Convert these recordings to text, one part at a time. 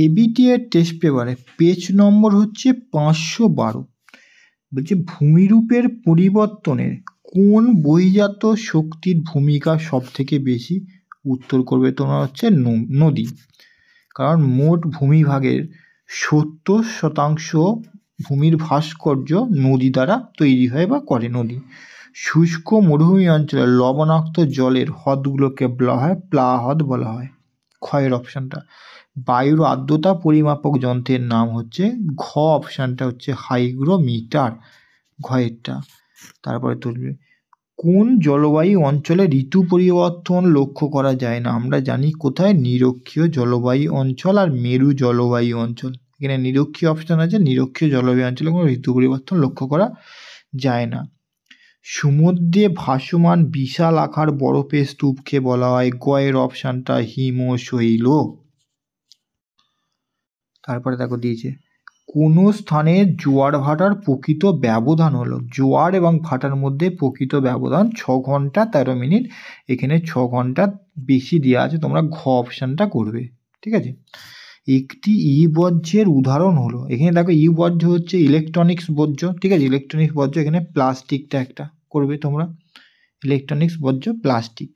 ABT এর test পেপারে page নম্বর হচ্ছে 512। বলছে ভূমিরূপের পরিবর্তনের কোন বহিজাত শক্তির ভূমিকা সব থেকে বেশি? উত্তর করবে তোমার হচ্ছে নদী। কারণ মোট ভূমিভাগের 70% ভূমির ভাস্কর্য নদী দ্বারা তৈরি হয় বা করে নদী। শুষ্ক মরুভূমি অঞ্চলে লবণাক্ত জলের হ্রদগুলোকে বলা হয় প্লাহ হ্রদ বলা হয়। ক্ষয়ের অপশানটা। বায়ুর আর্দ্রতা পরিমাপক যন্ত্রের নাম হচ্ছে ঘ অপশানটা হচ্ছে হাইগ্রোমিটার, ঘয়েরটা। তারপরে তুলবে কোন জলবায়ু অঞ্চলে ঋতু পরিবর্তন লক্ষ্য করা যায় না? আমরা জানি কোথায়, নিরক্ষীয় জলবায়ু অঞ্চল আর মেরু জলবায়ু অঞ্চল। এখানে নিরক্ষীয় অপশান আছে, নিরক্ষীয় জলবায়ু অঞ্চলে কোনো ঋতু পরিবর্তন লক্ষ্য করা যায় না। সমুদ্রে ভাসমান বিশাল আকার বরফের স্তূপকে বলা হয় গয়ের অপশানটা হিমশৈল। তারপরে দেখো দিয়েছে কোনো স্থানে জোয়ার ভাটার প্রকৃত ব্যবধান হলো, জোয়ার এবং ভাটার মধ্যে প্রকৃত ব্যবধান 6 ঘন্টা 13 মিনিট। এখানে 6 ঘন্টা বেশি দেওয়া আছে, তোমরা ঘ অপশানটা করবে। ঠিক আছে। একটি ই বর্জ্যের উদাহরণ হলো, এখানে দেখো ই বর্জ্য হচ্ছে ইলেকট্রনিক্স বর্জ্য। ঠিক আছে, ইলেকট্রনিক্স বর্জ্য, এখানে প্লাস্টিকটা একটা করবে তোমরা, ইলেকট্রনিক্স বর্জ্য প্লাস্টিক।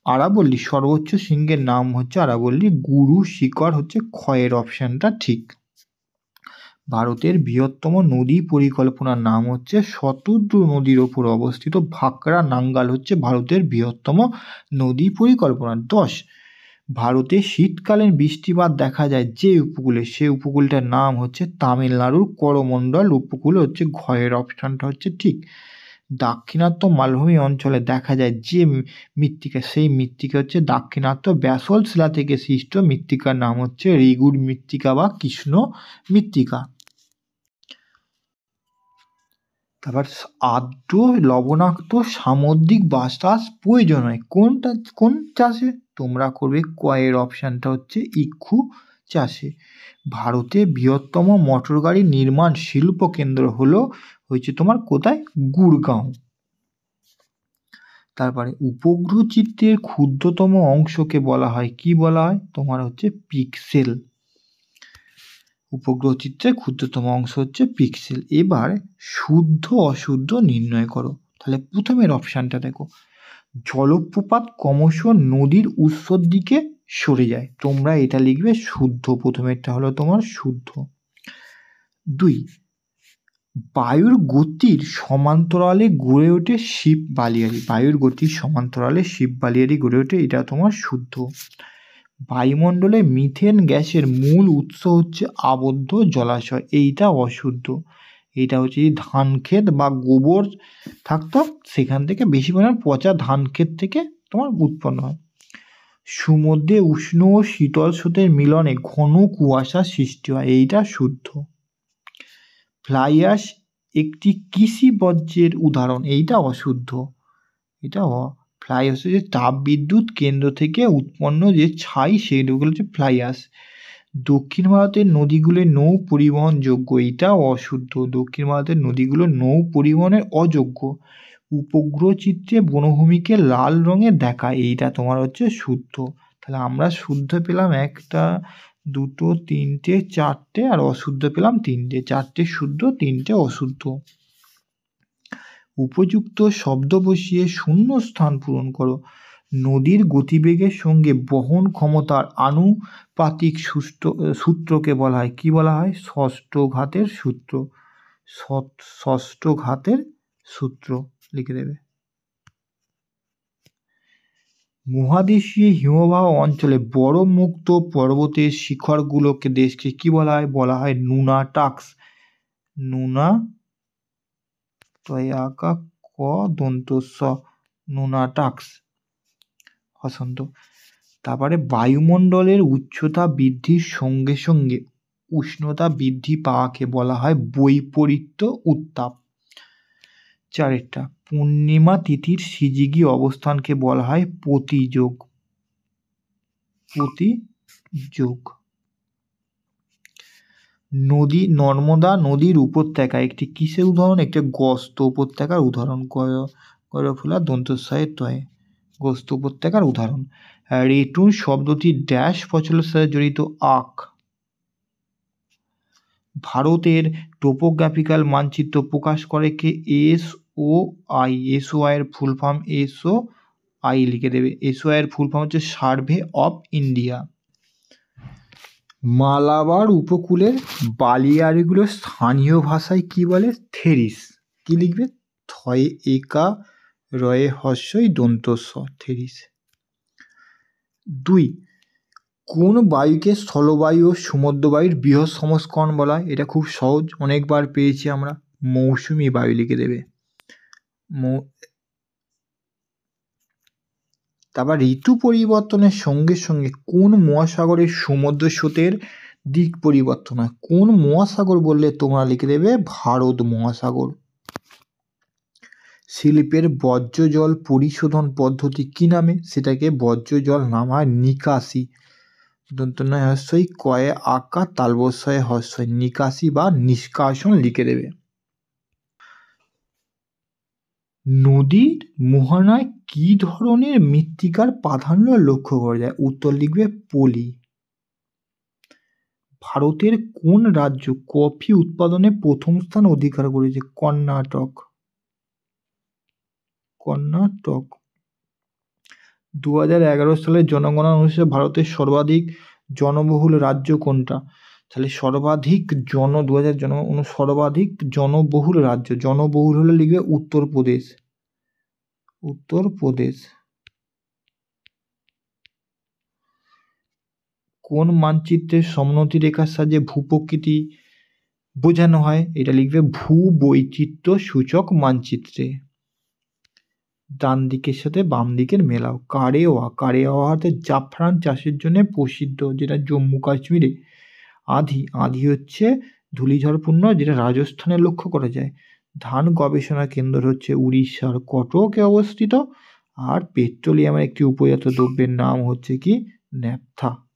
আরাবল্লী সর্বোচ্চ শৃঙ্গের নাম হচ্ছে আরাবল্লী, গুরু শিখর হচ্ছে ক্ষয়ের অপশানটা ঠিক। ভারতের বৃহত্তম নদী পরিকল্পনার নাম হচ্ছে শতদ্রু নদীর ওপর অবস্থিত ভাকরা নাঙ্গাল হচ্ছে ভারতের বৃহত্তম নদী পরিকল্পনা। 10, ভারতে শীতকালীন বৃষ্টিপাত দেখা যায় যে উপকূলে, সে উপকূলটার নাম হচ্ছে তামিলনাড়ুর করমণ্ডল উপকূল হচ্ছে ঘয়ের অপশানটা হচ্ছে ঠিক। দাক্ষিণাত্য মালভূমি অঞ্চলে দেখা যায় যে মৃত্তিকা, সেই মৃত্তিকা হচ্ছে দাক্ষিণাত্য ব্যাসল্ট শিলা থেকে সৃষ্ট মৃত্তিকার নাম হচ্ছে রেগুর মৃত্তিকা বা কৃষ্ণ মৃত্তিকা। তারপর আর্দ্র লবণাক্ত সামুদ্রিক বাতাস প্রয়োজন হয় কোন চাষে? তোমরা করবে কয়ের অপশানটা হচ্ছে ইক্ষু চাষে। ভারতে বৃহত্তম মোটর গাড়ি নির্মাণ শিল্প কেন্দ্র হয়েছে তোমার কোথায়? গুড়গাঁও। তারপরে উপগ্রহ চিত্রের ক্ষুদ্রতম অংশকে বলা হয় কি বলা হয়? তোমার হচ্ছে পিক্সেল। উপগ্রহ চিত্রের ক্ষুদ্রতম অংশ হচ্ছে পিক্সেল। এবার শুদ্ধ অশুদ্ধ নির্ণয় করো। তাহলে প্রথমের অপশানটা দেখো, জলপ্রপাত ক্রমশ নদীর উৎসর দিকে সরে যায়, তোমরা এটা লিখবে শুদ্ধ। প্রথমেরটা হলো তোমার শুদ্ধ। 2, বায়ুর গতির সমান্তরালে গড়ে ওঠে শিব বালিয়াড়ি, বায়ুর গতির সমান্তরালে শিব বালিয়াড়ি গড়ে ওঠে, এটা তোমার শুদ্ধ। বায়ুমণ্ডলে মিথেন গ্যাসের মূল উৎস হচ্ছে আবদ্ধ জলাশয়, এইটা অশুদ্ধ। এইটা হচ্ছে ধান ক্ষেত বা গোবর থাকতো সেখান থেকে বেশি পরিমাণ পচা ধান ক্ষেত থেকে তোমার উৎপন্ন হয়। সমুদ্রে উষ্ণ ও শীতল স্রোতের মিলনে ঘন কুয়াশা সৃষ্টি হয়, এইটা শুদ্ধ। ফ্লাই অ্যাশ একটি কৃষি বর্জ্যের উদাহরণ, এইটা অশুদ্ধ। এটা ফ্লাই অ্যাশ হচ্ছে তাপ বিদ্যুৎ কেন্দ্র থেকে উৎপন্ন যে ছাই, সেগুলো হচ্ছে ফ্লাই অ্যাশ। দক্ষিণ ভারতের নদীগুলো নৌ পরিবহনযোগ্য, এইটা অশুদ্ধ। দক্ষিণ ভারতের নদীগুলো নৌ পরিবহনের অযোগ্য। উপগ্রহ চিত্রে বনভূমিকে লাল রঙে দেখায়, এইটা তোমার হচ্ছে শুদ্ধ। তাহলে আমরা শুদ্ধ পেলাম 1, 2, 3, 4 আর অশুদ্ধ পেলাম 3, 4 শুদ্ধ 3 অশুদ্ধ। উপযুক্ত শব্দ বসিয়ে শূন্য স্থান পূরণ করো। নদীর গতিবেগের সঙ্গে বহন ক্ষমতার আনুপাতিক সূত্রকে বলা হয় কি বলা হয়? ষষ্ঠঘাতের সূত্র। ষষ্ঠঘাতের সূত্র লিখে দেবে। মহাদেশীয় হিমবাহ অঞ্চলে বরফ মুক্ত পর্বতের শিখরগুলোকে দেশকে কি বলা হয়? বলা হয় নুনাটাক্স। নুনাটাক্স হসন্ত। তারপরে বায়ুমণ্ডলের উচ্চতা বৃদ্ধির সঙ্গে সঙ্গে উষ্ণতা বৃদ্ধি পাওয়াকে বলা হয় বৈপরীত্য উত্তাপ। 4, পূর্ণিমা তিথির সিজিগি অবস্থানকে বলা হয় প্রতিযোগ। নর্মদা নদীর উপত্যকা একটি কিসের উদাহরণ? একটি গস্ত উপত্যকার উদাহরণ। গয়ফুলা দন্তস্বয়ে তয়ে। গ্রস্ত উপত্যকার উদাহরণ। রেটুন শব্দটি ড্যাশ ফসলের সাথে জড়িত? আখ। ভারতের টোপোগ্রাফিক্যাল মানচিত্র প্রকাশ করে কে? SOI। SOI এর ফুল ফর্ম SOI লিখে দেবে। SOI এর ফুল ফর্ম হচ্ছে সার্ভে অফ ইন্ডিয়া। মালাবার উপকূলের বালিয়াড়িগুলো স্থানীয় ভাষায় কি বলে? থেরিস। কি লিখবে? থয়ে একা রয়ে হস্যই দন্ত স, থেরিস। 2, কোন বায়ুকে স্থলবায়ু ও সমুদ্রবায়ুর বৃহৎ সংস্করণ বলা হয়? এটা খুব সহজ, অনেকবার পেয়েছি আমরা। মৌসুমী বায়ু লিখে দেবে। তারপর ঋতু পরিবর্তনের সঙ্গে সঙ্গে কোন মহাসাগরের সমুদ্র স্রোতের দিক পরিবর্তন হয়? কোন মহাসাগর বললে তোমরা লিখে দেবে ভারত মহাসাগর। শিল্পের বর্জ্য জল পরিশোধন পদ্ধতি কি নামে? সেটাকে বর্জ্য জল নাম হয় নিকাশি। দন্তন্য হস্যই কয়ে আকার তালবস্যয় হস্যই, নিকাশি বা নিষ্কাশন লিখে দেবে। নদীর মোহনায় কি ধরনের মৃত্তিকার প্রাধান্য লক্ষ্য করা যায়? উত্তর লিখবে পলি। ভারতের কোন রাজ্য কফি উৎপাদনে প্রথম স্থান অধিকার করেছে? কর্ণাটক। কর্ণাটক। 2011 সালের জনগণনা অনুসারে ভারতের সর্বাধিক জনবহুল রাজ্য কোনটা? তাহলে সর্বাধিক সর্বাধিক জনবহুল রাজ্য, জনবহুল হলে লিখবে উত্তরপ্রদেশ। উত্তরপ্রদেশ। কোন মানচিত্রের সমোন্নতি রেখার সাহায্যে ভূপ্রকৃতি বোঝানো হয়? এটা লিখবে ভূবৈচিত্র্য সূচক মানচিত্রে। ডান দিকের সাথে বাম দিকের মেলাও। কারেওয়া। কারেওয়া হাতে জাফরান চাষের জন্য প্রসিদ্ধ, যেটা জম্মু কাশ্মীরে। আধি হচ্ছে ধূলিঝড়পূর্ণ, যেটা রাজস্থানে লক্ষ্য করা যায়। ধান গবেষণা কেন্দ্র হচ্ছে উড়িষ্যার কটকে অবস্থিত। আর পেট্রোলিয়ামের একটি উপজাত দ্রব্যের নাম হচ্ছে কি? ন্যাপথা।